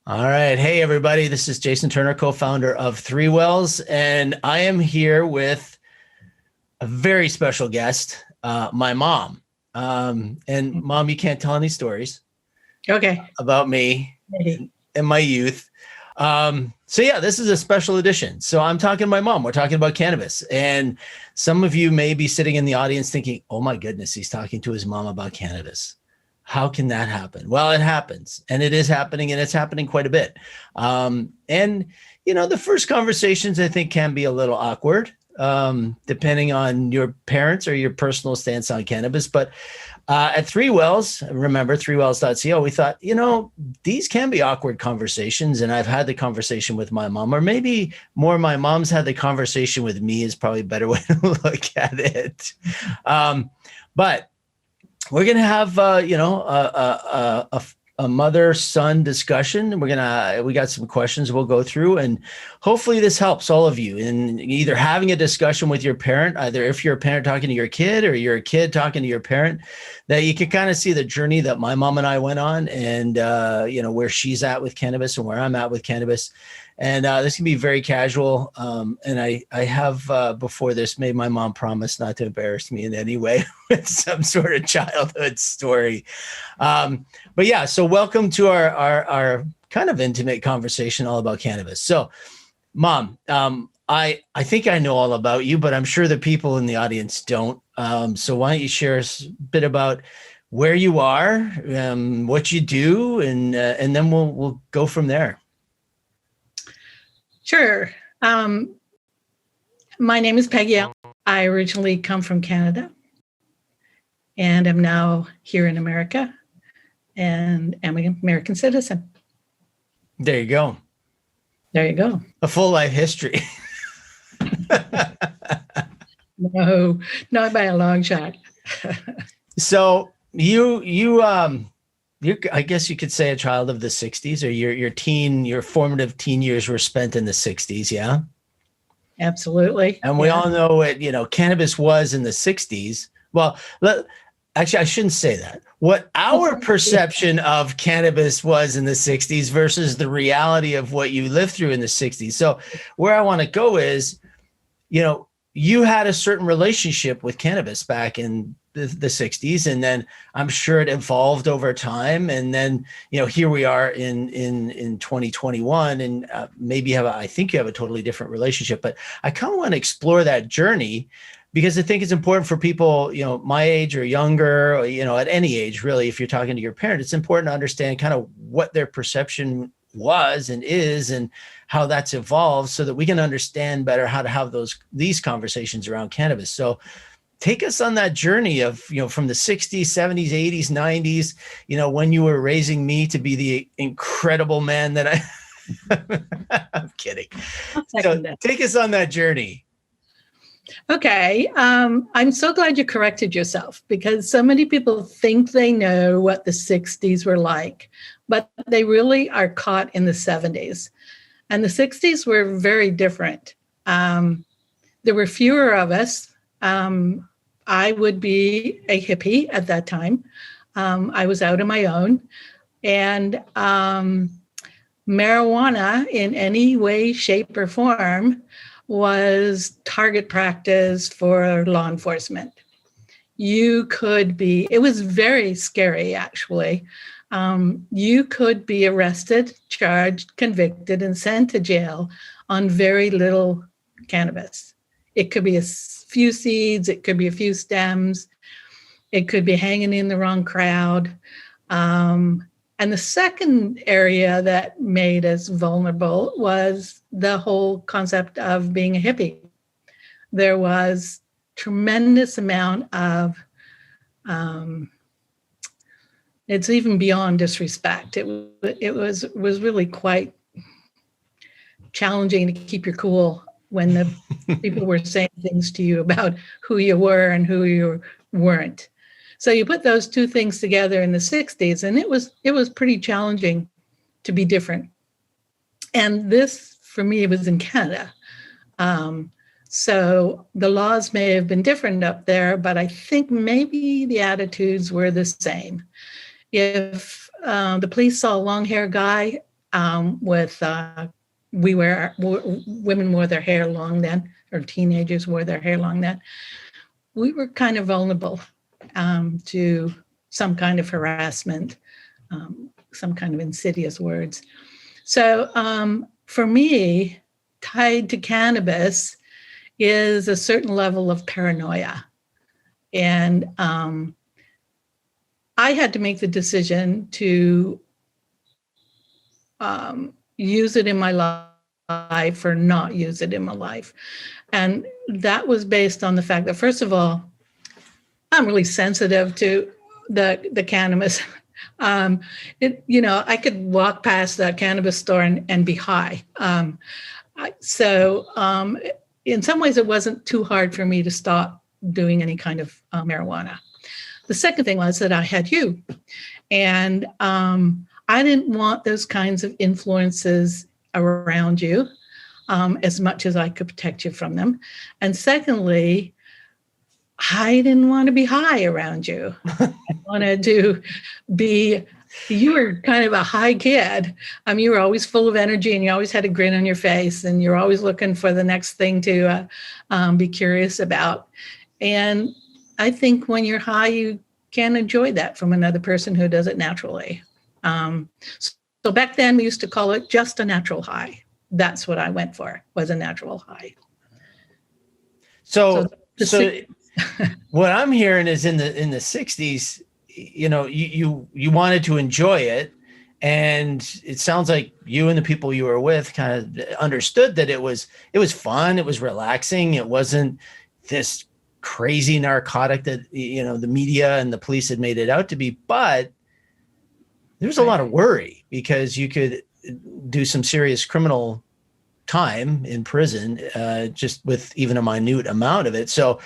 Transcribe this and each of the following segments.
All right. Hey, everybody. This is Jason Turner, co-founder of Three Wells, and I am here with a very special guest, my mom. And Mom, you can't tell any stories Okay. about me and my youth. So yeah, this is a special edition. So I'm talking to my mom. We're talking about cannabis. And some of you may be sitting in the audience thinking, oh my goodness, he's talking to his mom about cannabis. How can that happen? Well, it happens, and it is happening, and it's happening quite a bit. And the first conversations I think can be a little awkward, depending on your parents or your personal stance on cannabis. But at Three Wells, remember threewells.co, we thought, these can be awkward conversations, and I've had the conversation with my mom, or maybe more, my mom's had the conversation with me is probably a better way to look at it. But we're going to have, a mother-son discussion. We got some questions we'll go through, and hopefully this helps all of you in either having a discussion with your parent, either if you're a parent talking to your kid or you're a kid talking to your parent, that you can kind of see the journey that my mom and I went on, and, where she's at with cannabis and where I'm at with cannabis. And this can be very casual. And I have before this made my mom promise not to embarrass me in any way with some sort of childhood story. But yeah, so welcome to our kind of intimate conversation all about cannabis. So, Mom, I think I know all about you, but I'm sure the people in the audience don't. So why don't you share a bit about where you are, what you do, and then we'll go from there. Sure. My name is Peggy. I originally come from Canada and I'm now here in America and am an American citizen. There you go. There you go. A full life history. No, not by a long shot. So you I guess you could say a child of the 60s, or your formative teen years were spent in the 60s. Yeah. Absolutely. And we all know what, cannabis was in the 60s. Well, actually, I shouldn't say that. What our perception of cannabis was in the 60s versus the reality of what you lived through in the 60s. So where I want to go is, you had a certain relationship with cannabis back in the 60s, and then I'm sure it evolved over time, and then here we are in 2021, and maybe I think you have a totally different relationship. But I kind of want to explore that journey, because I think it's important for people my age or younger, or, at any age really. If you're talking to your parent, it's important to understand kind of what their perception was and is, and how that's evolved, so that we can understand better how to have these conversations around cannabis. So take us on that journey of, from the 60s, 70s, 80s, 90s, when you were raising me to be the incredible man that I'm kidding. So take us on that journey. Okay. I'm so glad you corrected yourself, because so many people think they know what the 60s were like, but they really are caught in the 70s. And the 60s were very different. There were fewer of us. I would be a hippie at that time. I was out on my own, and marijuana in any way, shape, or form was target practice for law enforcement. It was very scary, actually. You could be arrested, charged, convicted, and sent to jail on very little cannabis. It could be a few seeds, it could be a few stems, it could be hanging in the wrong crowd. And the second area that made us vulnerable was the whole concept of being a hippie. There was tremendous amount of, it's even beyond disrespect. It was really quite challenging to keep your cool when the people were saying things to you about who you were and who you weren't. So you put those two things together in the 60s, and it was pretty challenging to be different. And this, for me, was in Canada. So the laws may have been different up there, but I think maybe the attitudes were the same. If the police saw a long-haired guy with women wore their hair long then, or teenagers wore their hair long then. We were kind of vulnerable to some kind of harassment, some kind of insidious words. So for me, tied to cannabis is a certain level of paranoia. And I had to make the decision to use it in my life or not use it in my life. And that was based on the fact that, first of all, I'm really sensitive to the cannabis. I could walk past the cannabis store and be high. So in some ways, it wasn't too hard for me to stop doing any kind of marijuana. The second thing was that I had you. And I didn't want those kinds of influences around you as much as I could protect you from them. And secondly, I didn't want to be high around you. I wanted to be, you were kind of a high kid. You were always full of energy and you always had a grin on your face and you're always looking for the next thing to be curious about. And I think when you're high, you can enjoy that from another person who does it naturally. So back then we used to call it just a natural high. That's what I went for, was a natural high. So what I'm hearing is in the 60s, you wanted to enjoy it. And it sounds like you and the people you were with kind of understood that it was fun. It was relaxing. It wasn't this crazy narcotic that, the media and the police had made it out to be, but there was a lot of worry because you could do some serious criminal time in prison, just with even a minute amount of it. So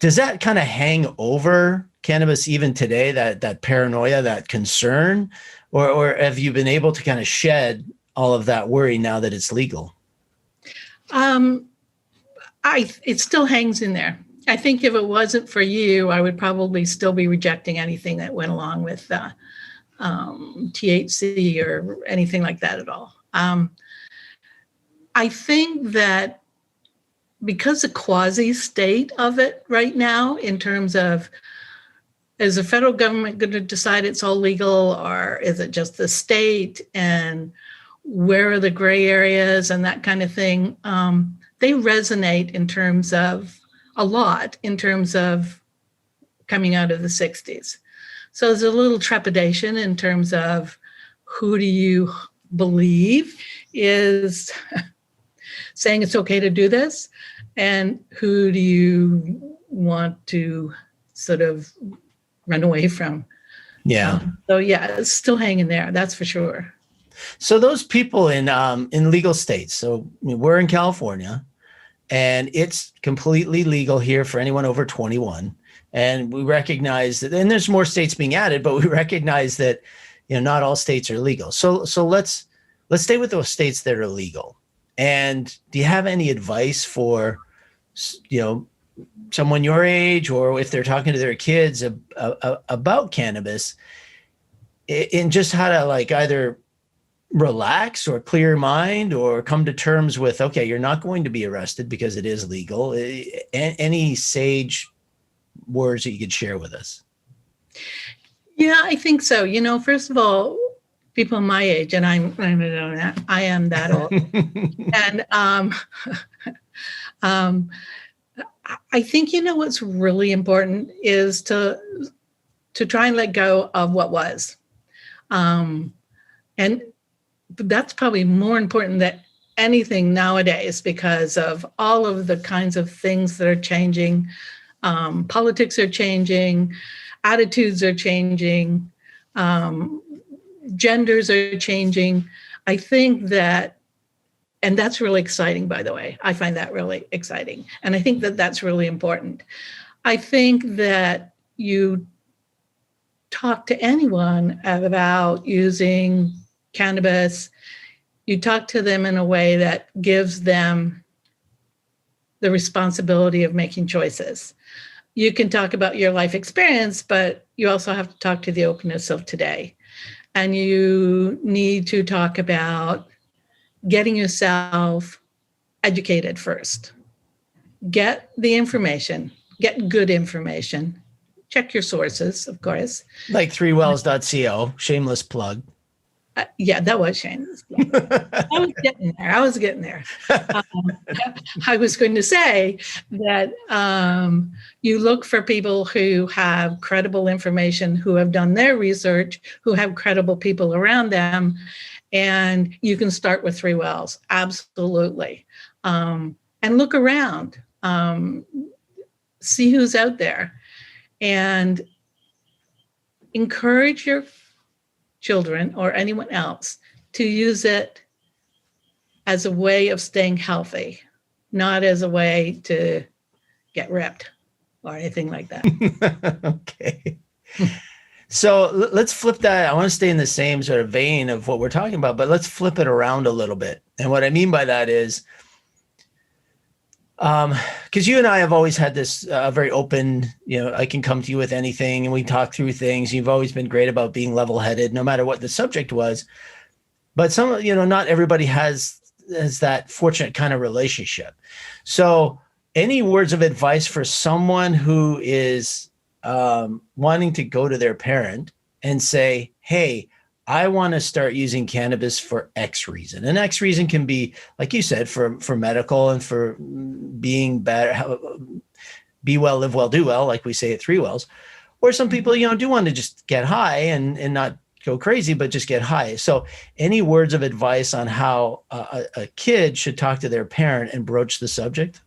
does that kind of hang over cannabis even today, that paranoia, that concern, or have you been able to kind of shed all of that worry now that it's legal? It still hangs in there. I think if it wasn't for you, I would probably still be rejecting anything that went along with THC or anything like that at all. I think that because the quasi state of it right now, in terms of, is the federal government going to decide it's all legal, or is it just the state, and where are the gray areas and that kind of thing? They resonate in terms of coming out of the 60s. So there's a little trepidation in terms of who do you believe is saying it's okay to do this, and who do you want to sort of run away from? Yeah. So yeah, it's still hanging there. That's for sure. So those people in legal states. So we're in California, and it's completely legal here for anyone over 21. And we recognize that, and there's more states being added, but we recognize that, not all states are legal. So let's stay with those states that are legal. And do you have any advice for, someone your age, or if they're talking to their kids about cannabis, in just how to either relax or clear your mind or come to terms with, okay, you're not going to be arrested because it is legal? Any sage words that you could share with us? Yeah, I think so. First of all, people my age, and I am that old, and I think what's really important is to try and let go of what was, and that's probably more important than anything nowadays because of all of the kinds of things that are changing. Politics are changing, attitudes are changing, genders are changing. I think that, and that's really exciting, by the way. I find that really exciting. And I think that that's really important. I think that you talk to anyone about using cannabis, you talk to them in a way that gives them the responsibility of making choices. You can talk about your life experience, but you also have to talk to the openness of today. and you need to talk about getting yourself educated first. Get the information, get good information, check your sources, of course. Like 3wells.co, shameless plug. Yeah, that was shameless. I was getting there. I was going to say that you look for people who have credible information, who have done their research, who have credible people around them, and you can start with 3wells, absolutely. And look around, see who's out there, and encourage your children or anyone else to use it as a way of staying healthy, not as a way to get ripped or anything like that. Okay. So let's flip that. I want to stay in the same sort of vein of what we're talking about, but let's flip it around a little bit. And what I mean by that is, because you and I have always had this very open, I can come to you with anything and we talk through things. You've always been great about being level-headed, no matter what the subject was. But not everybody has that fortunate kind of relationship. So any words of advice for someone who is wanting to go to their parent and say, hey, I want to start using cannabis for X reason. And X reason can be, like you said, for medical and for being better, be well, live well, do well, like we say at 3wells. Or some people, do want to just get high and not go crazy, but just get high. So any words of advice on how a kid should talk to their parent and broach the subject?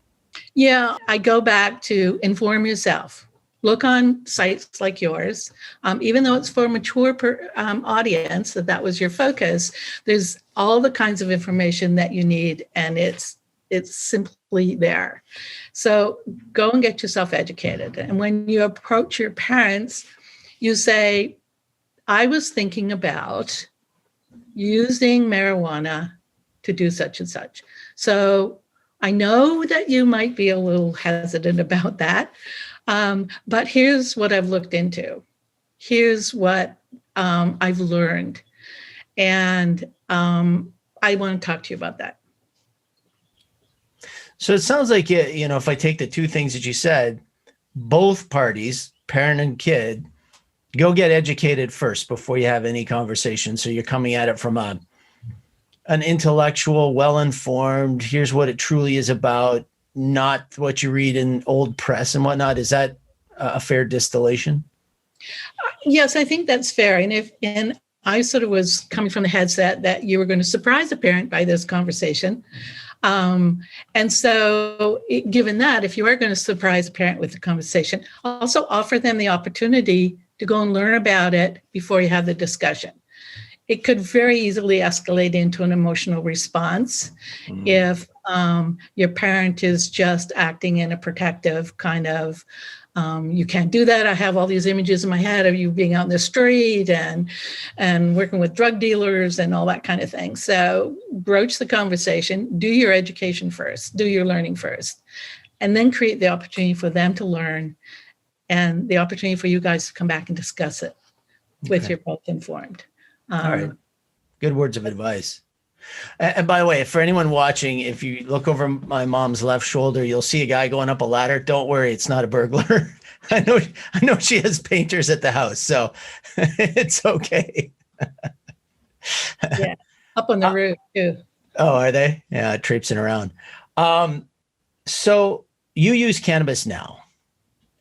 Yeah, I go back to inform yourself. Look on sites like yours. Even though it's for a mature audience, that was your focus, there's all the kinds of information that you need, and it's simply there. So go and get yourself educated. And when you approach your parents, you say, I was thinking about using marijuana to do such and such. So I know that you might be a little hesitant about that. But here's what I've looked into. Here's what I've learned. And I want to talk to you about that. So it sounds like, if I take the two things that you said, both parties, parent and kid, go get educated first before you have any conversation. So you're coming at it from an intellectual, well-informed, here's what it truly is about, not what you read in old press and whatnot. Is that a fair distillation? Yes, I think that's fair. And I sort of was coming from the headset that you were going to surprise a parent by this conversation. And so given that, if you are going to surprise a parent with the conversation, also offer them the opportunity to go and learn about it before you have the discussion. It could very easily escalate into an emotional response if your parent is just acting in a protective kind of, you can't do that. I have all these images in my head of you being out in the street and working with drug dealers and all that kind of thing. So broach the conversation, do your education first, do your learning first, and then create the opportunity for them to learn and the opportunity for you guys to come back and discuss it with your both informed. All right. Good words of advice. And by the way, for anyone watching, if you look over my mom's left shoulder, you'll see a guy going up a ladder. Don't worry, it's not a burglar. I know she has painters at the house, so it's okay. Yeah, up on the roof too. Oh, are they? Yeah, traipsing around. So you use cannabis now.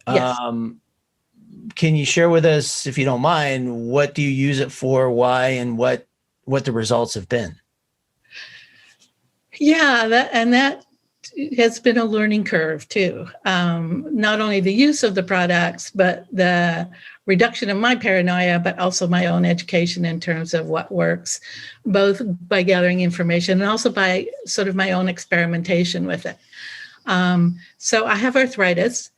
Yes. Can you share with us, if you don't mind, what do you use it for, why, and what the results have been? Yeah, that has been a learning curve too. Not only the use of the products, but the reduction of my paranoia, but also my own education in terms of what works, both by gathering information and also by sort of my own experimentation with it. So I have arthritis.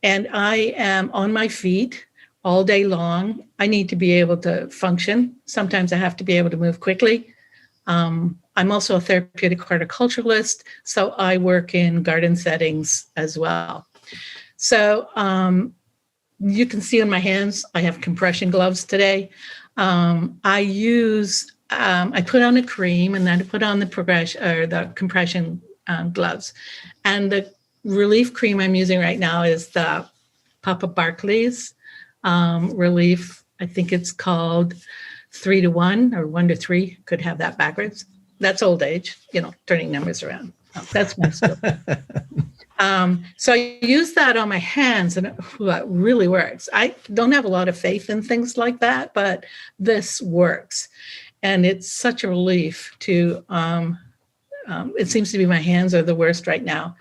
And I am on my feet all day long. I need to be able to function. Sometimes I have to be able to move quickly. I'm also a therapeutic horticulturalist, so I work in garden settings as well. So you can see on my hands, I have compression gloves today. I put on a cream and then I put on the compression gloves. And the relief cream I'm using right now is the Papa Barclays relief. I think it's called 3-to-1 or 1-to-3. Could have that backwards. That's old age, turning numbers around. Oh, that's my skill. So I use that on my hands and it really works. I don't have a lot of faith in things like that, but this works. And it's such a relief to, it seems to be my hands are the worst right now,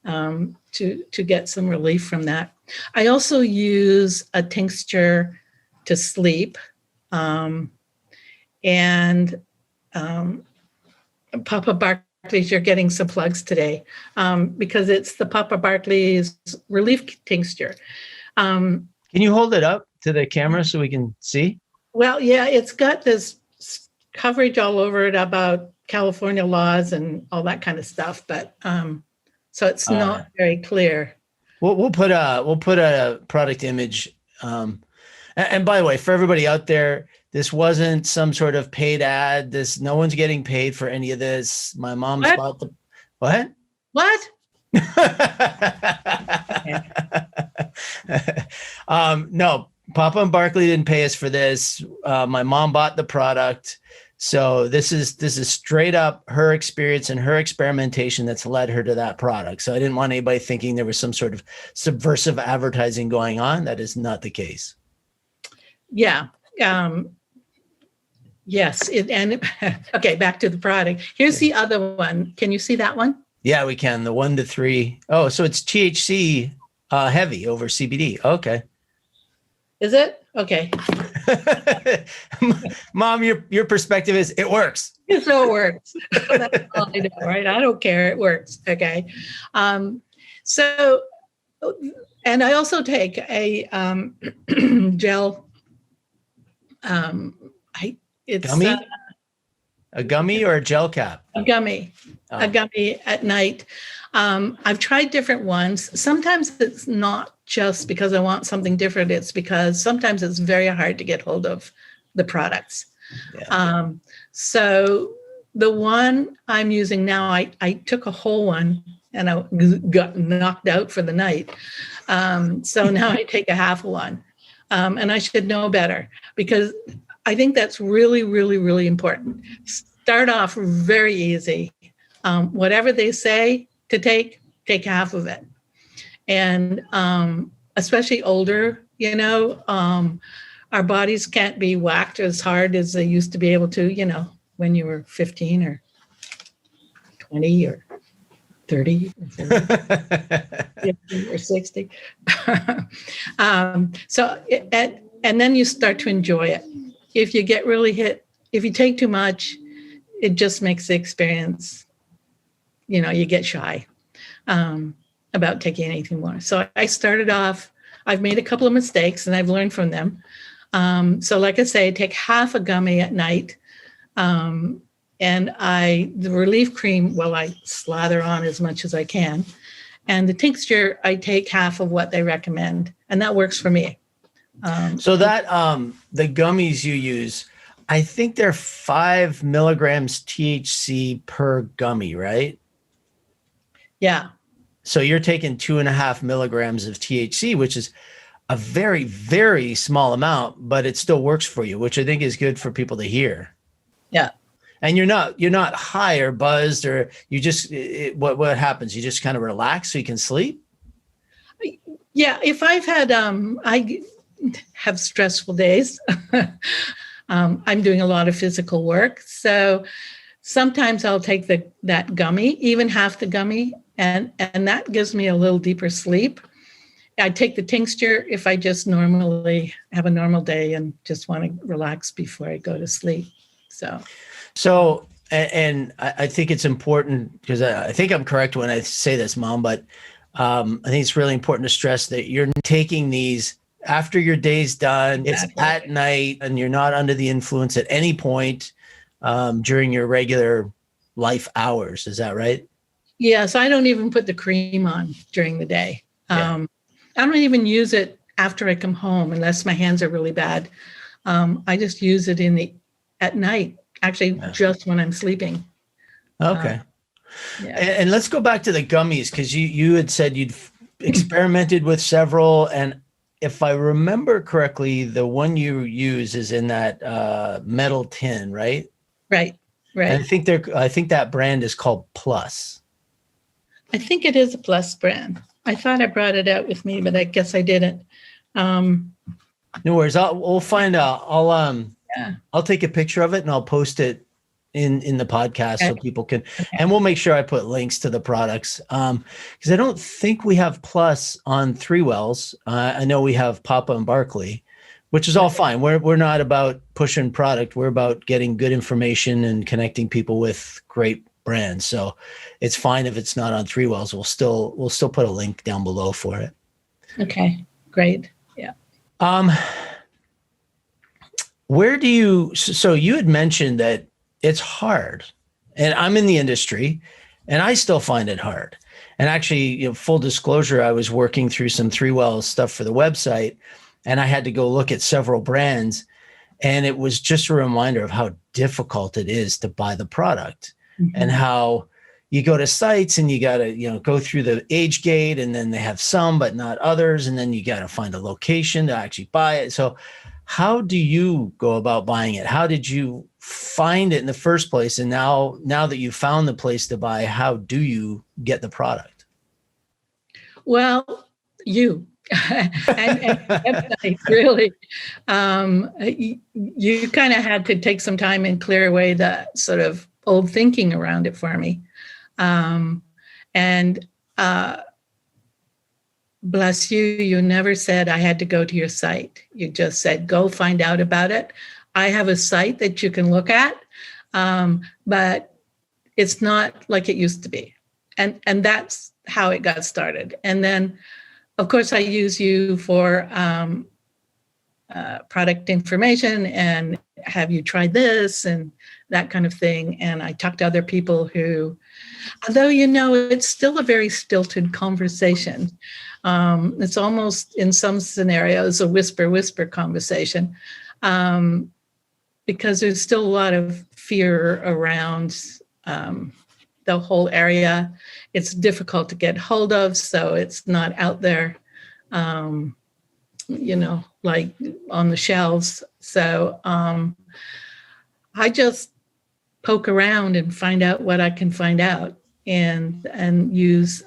to get some relief from that. I also use a tincture to sleep. Papa Barclays, you're getting some plugs today, because it's the Papa Barclays relief tincture. Can you hold it up to the camera so we can see? Well, yeah, it's got this coverage all over it about California laws and all that kind of stuff, but so it's not very clear. We'll put a product image. And by the way, for everybody out there, this wasn't some sort of paid ad. No one's getting paid for any of this. My mom's bought the what? What? No, Papa and Barkley didn't pay us for this. My mom bought the product. So this is straight up her experience and her experimentation that's led her to that product. So I didn't want anybody thinking there was some sort of subversive advertising going on. That is not the case. Yeah. Yes. Okay, back to the product. Here's the other one. Can you see that one? Yeah, we can. The 1-to-3. Oh, so it's THC heavy over CBD. Okay. Is it? Okay. Mom, your perspective is it works. So it works. That's all I know, right? I don't care. It works. Okay. So, and I also take a gel. It's gummy? A gummy or a gel cap? A gummy. A gummy at night. I've tried different ones. Sometimes it's not just because I want something different. It's because sometimes it's very hard to get hold of the products. Yeah. So the one I'm using now, I took a whole one and I got knocked out for the night. So now I take a half one. And I should know better because I think that's really, really, really important. Start off very easy. Whatever they say to take half of it. And especially older, our bodies can't be whacked as hard as they used to be able to, when you were 15 or 20 or 30 or 40 or 60. And then you start to enjoy it. If you get really hit, if you take too much, it just makes the experience, you get shy about taking anything more. So I started off, I've made a couple of mistakes and I've learned from them. So like I say, I take half a gummy at night. And the relief cream, I slather on as much as I can. And the tincture, I take half of what they recommend. And that works for me. So that the gummies you use, I think they're 5 milligrams THC per gummy, right? Yeah. So you're taking 2.5 milligrams of THC, which is a very, very small amount, but it still works for you, which I think is good for people to hear. Yeah. And you're not high or buzzed, or you just, what happens? You just kind of relax so you can sleep? Yeah. If I've had, I have stressful days. I'm doing a lot of physical work. So sometimes I'll take that gummy, even half the gummy, and that gives me a little deeper sleep. I take the tincture if I just normally have a normal day and just want to relax before I go to sleep. So, and I think it's important because I think I'm correct when I say this, Mom, but I think it's really important to stress that you're taking these after your day's done. It's at night and you're not under the influence at any point during your regular life hours. Is that right? Yes. I don't even put the cream on during the day. I don't even use it after I come home, unless my hands are really bad. I just use it at night, actually, just when I'm sleeping. Okay. Yeah. And let's go back to the gummies, because you had said you'd experimented with several, and if I remember correctly, the one you use is in that metal tin, right? Right. And I think that brand is called Plus. I think it is a Plus brand. I thought I brought it out with me, but I guess I didn't. No worries. We'll find out. I'll take a picture of it and I'll post it in the podcast so people can, and we'll make sure I put links to the products. Because I don't think we have Plus on 3 Wells. I know we have Papa and Barkley, which is all fine. We're not about pushing product. We're about getting good information and connecting people with great brands. So it's fine if it's not on 3 Wells. We'll still put a link down below for it. Okay, great. Yeah. So you had mentioned that it's hard, and I'm in the industry and I still find it hard. And actually, full disclosure, I was working through some 3 Wells stuff for the website, and I had to go look at several brands, and it was just a reminder of how difficult it is to buy the product, and how you go to sites and you got to, go through the age gate, and then they have some, but not others. And then you got to find a location to actually buy it. So how do you go about buying it? How did you find it in the first place? And now that you found the place to buy, how do you get the product? Well, you and really, you kind of had to take some time and clear away the sort of old thinking around it for me. Bless you, you never said I had to go to your site. You just said, go find out about it. I have a site that you can look at, but it's not like it used to be. And that's how it got started. And then, of course, I use you for product information and have you tried this and that kind of thing. And I talk to other people who, although, it's still a very stilted conversation. It's almost, in some scenarios, a whisper conversation, because there's still a lot of fear around the whole area. It's difficult to get hold of, so it's not out there, like on the shelves. So I just poke around and find out what I can find out, and use.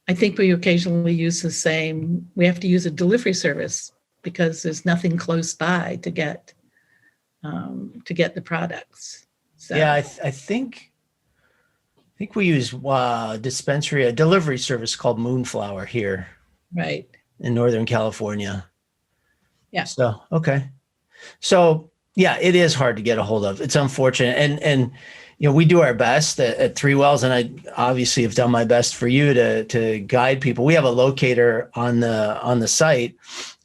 I think we occasionally use we have to use a delivery service because there's nothing close by to get the products. So. Yeah, I think we use a delivery service called Moonflower here. Right. In Northern California. Yeah. So, okay. So yeah, it is hard to get a hold of. It's unfortunate. And we do our best at 3 Wells, and I obviously have done my best for you to guide people. We have a locator on the site,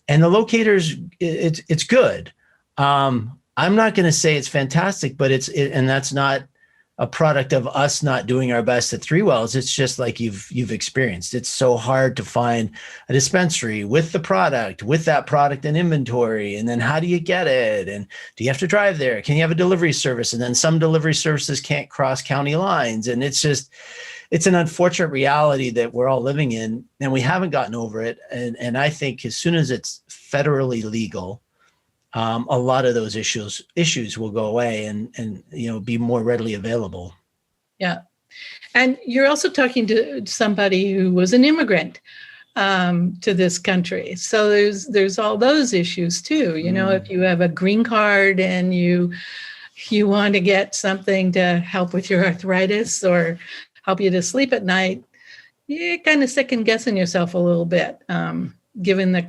and the locator's it's good. I'm not going to say it's fantastic, but and that's not a product of us not doing our best at 3 Wells. It's just like you've experienced. It's so hard to find a dispensary with the product, with that product in inventory. And then how do you get it? And do you have to drive there? Can you have a delivery service? And then some delivery services can't cross county lines. And it's an unfortunate reality that we're all living in, and we haven't gotten over it. And I think as soon as it's federally legal, a lot of those issues will go away and be more readily available. Yeah. And you're also talking to somebody who was an immigrant to this country. So there's all those issues too. If you have a green card and you want to get something to help with your arthritis or help you to sleep at night, you're kind of second guessing yourself a little bit, given the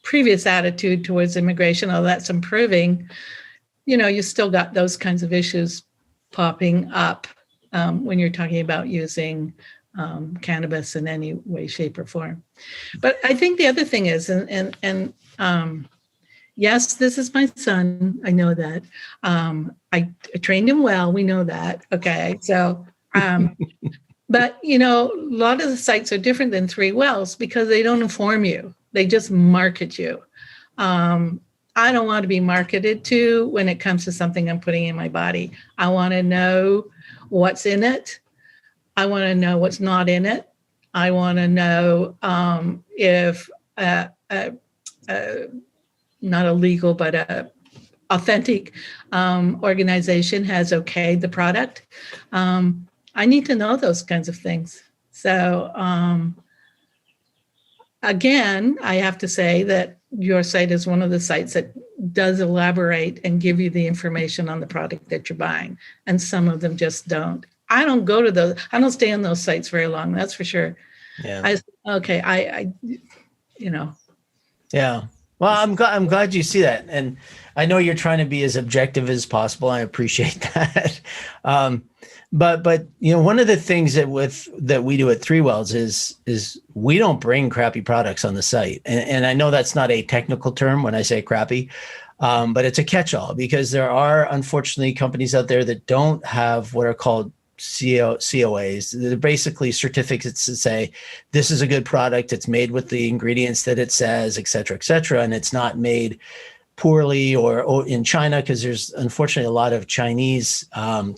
previous attitude towards immigration, although that's improving. You still got those kinds of issues popping up when you're talking about using cannabis in any way, shape, or form. But I think the other thing is, and yes, this is my son. I know that. I trained him well. We know that. Okay. So, but, a lot of the sites are different than 3 Wells because they don't inform you. They just market you. I don't want to be marketed to when it comes to something I'm putting in my body. I want to know what's in it. I want to know what's not in it. I want to know if not a legal, but a authentic organization has okayed the product. I need to know those kinds of things. So again, I have to say that your site is one of the sites that does elaborate and give you the information on the product that you're buying. And some of them just don't. I don't go to those. I don't stay on those sites very long. That's for sure. Yeah. I you know. Yeah. Well, I'm glad you see that. And I know you're trying to be as objective as possible. I appreciate that. But one of the things that we do at Three Wells is we don't bring crappy products on the site. And I know that's not a technical term when I say crappy, but it's a catch-all because there are unfortunately companies out there that don't have what are called COAs. They're basically certificates that say this is a good product. It's made with the ingredients that it says, et cetera, and it's not made poorly or in China, because there's unfortunately a lot of Chinese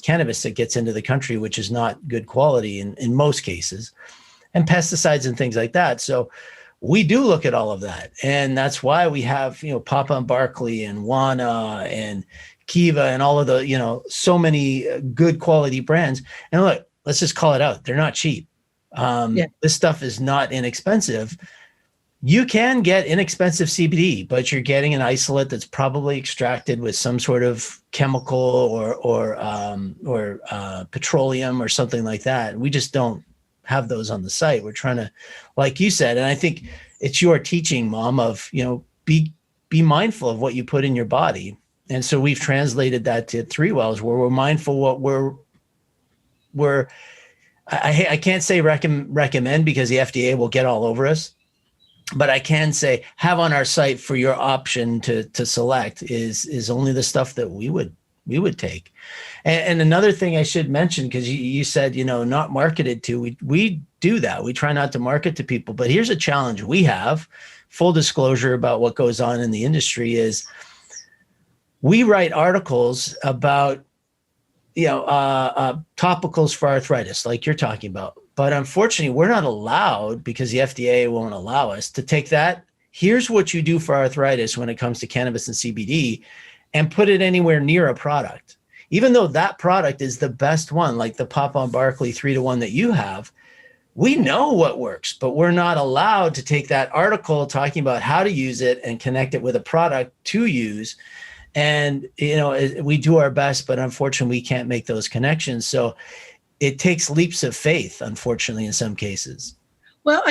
cannabis that gets into the country, which is not good quality in most cases, and pesticides and things like that. So we do look at all of that. And that's why we have, Papa and Barkley and Wana and Kiva and all of the, so many good quality brands. And look, let's just call it out. They're not cheap. This stuff is not inexpensive. You can get inexpensive CBD, but you're getting an isolate that's probably extracted with some sort of chemical or petroleum or something like that. We just don't have those on the site. We're trying to, like you said, and I think it's your teaching, Mom, of, be mindful of what you put in your body. And so we've translated that to Three Wells, where we're mindful what I can't say recommend because the FDA will get all over us. But I can say have on our site for your option to select is only the stuff that we would take. And another thing I should mention, because you said, not marketed to, we do that. We try not to market to people. But here's a challenge we have. Full disclosure about what goes on in the industry is we write articles about, topicals for arthritis, like you're talking about. But unfortunately, we're not allowed, because the FDA won't allow us, to take that. Here's what you do for arthritis when it comes to cannabis and CBD, and put it anywhere near a product. Even though that product is the best one, like the Papa and Barkley 3-to-1 that you have, we know what works, but we're not allowed to take that article talking about how to use it and connect it with a product to use. And, we do our best, but unfortunately, we can't make those connections. So it takes leaps of faith, unfortunately, in some cases. Well,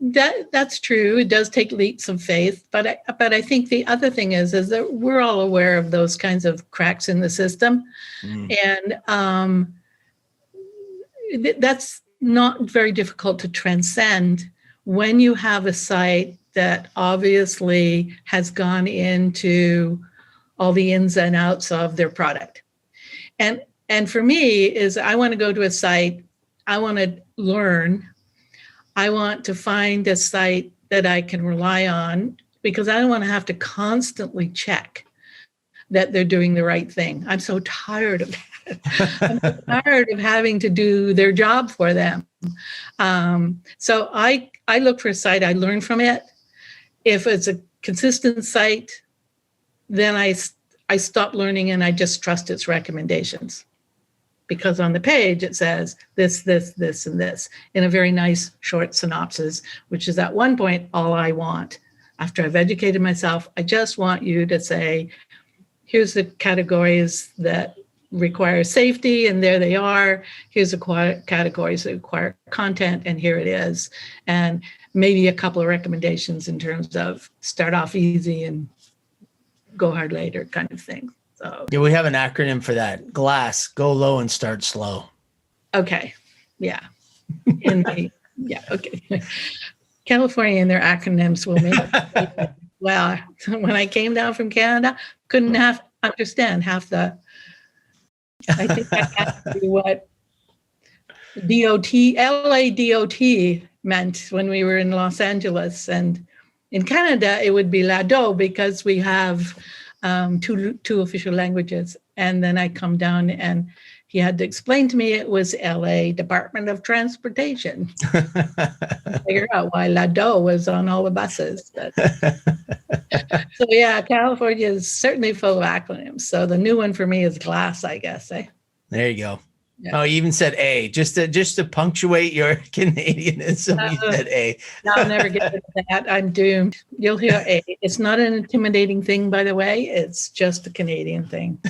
that's true. It does take leaps of faith, but I think the other thing is that we're all aware of those kinds of cracks in the system, and that's not very difficult to transcend when you have a site that obviously has gone into all the ins and outs of their product. And for me is I want to go to a site, I want to learn, I want to find a site that I can rely on, because I don't want to have to constantly check that they're doing the right thing. I'm so tired of that. I'm so tired of having to do their job for them. So I look for a site, I learn from it. If it's a consistent site, then I stop learning and I just trust its recommendations. Because on the page it says this, and this in a very nice short synopsis, which is at one point all I want. After I've educated myself, I just want you to say, here's the categories that require safety, and there they are. Here's the categories that require content, and here it is. And maybe a couple of recommendations in terms of start off easy and go hard later kind of thing. So yeah, we have an acronym for that. GLASS, go low and start slow. Okay. Yeah. Okay. California and their acronyms will make well, when I came down from Canada, couldn't understand half the, I think that has to be what LA DOT meant when we were in Los Angeles. And In Canada, it would be Lado because we have two official languages. And then I come down and he had to explain to me it was LA Department of Transportation. Figure out why Lado was on all the buses. So yeah, California is certainly full of acronyms. So the new one for me is GLASS, I guess. There you go. Yeah. Oh, you even said A, just to punctuate your Canadianism. You said A. I'll never get into that. I'm doomed. You'll hear A. It's not an intimidating thing, by the way. It's just a Canadian thing.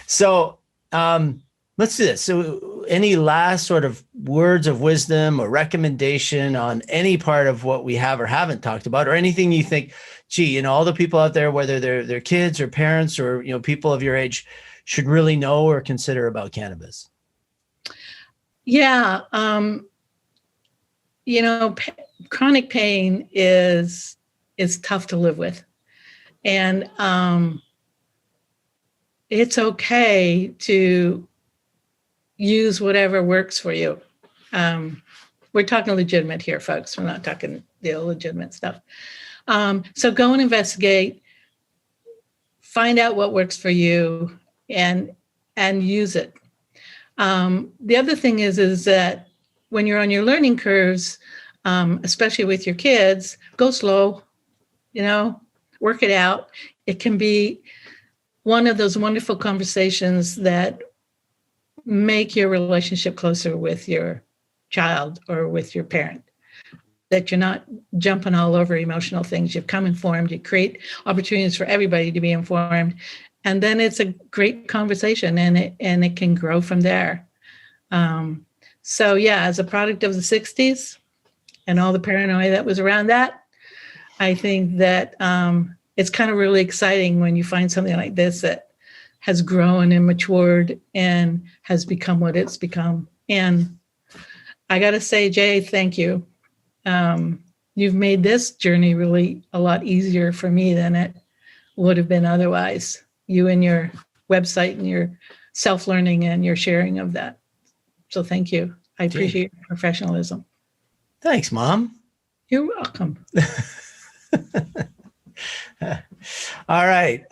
So let's do this. So any last sort of words of wisdom or recommendation on any part of what we have or haven't talked about, or anything you think, gee, all the people out there, whether they're kids or parents or, people of your age, should really know or consider about cannabis? Yeah. Chronic pain is tough to live with. And it's okay to use whatever works for you. We're talking legitimate here, folks. We're not talking the illegitimate stuff. So go and investigate, find out what works for you, and use it. The other thing is that when you're on your learning curves, especially with your kids, go slow, work it out. It can be one of those wonderful conversations that make your relationship closer with your child or with your parent, that you're not jumping all over emotional things. You've come informed, you create opportunities for everybody to be informed. And then it's a great conversation and it can grow from there. So yeah, as a product of the 60s and all the paranoia that was around that, I think that it's kind of really exciting when you find something like this that has grown and matured and has become what it's become. And I got to say, Jay, thank you. You've made this journey really a lot easier for me than it would have been otherwise. You and your website and your self-learning and your sharing of that. So thank you. I appreciate your professionalism. Thanks, Mom. You're welcome. All right.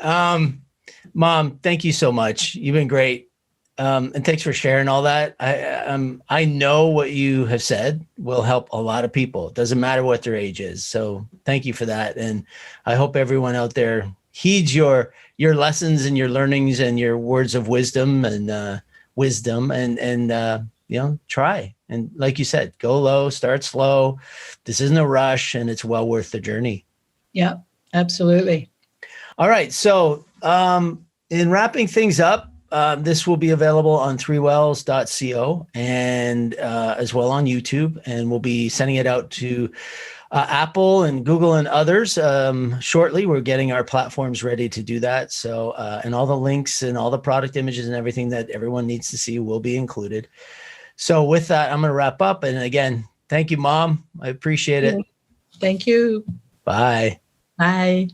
Mom, thank you so much. You've been great. And thanks for sharing all that. I know what you have said will help a lot of people. It doesn't matter what their age is. So thank you for that. And I hope everyone out there heeds your lessons and your learnings and your words of wisdom and try. And like you said, go low, start slow. This isn't a rush and it's well worth the journey. Yeah, absolutely. All right. So in wrapping things up, this will be available on threewells.co and as well on YouTube. And we'll be sending it out to Apple and Google and others shortly. We're getting our platforms ready to do that. So, and all the links and all the product images and everything that everyone needs to see will be included. So with that, I'm going to wrap up. And again, thank you, Mom. I appreciate it. Thank you. Bye. Bye.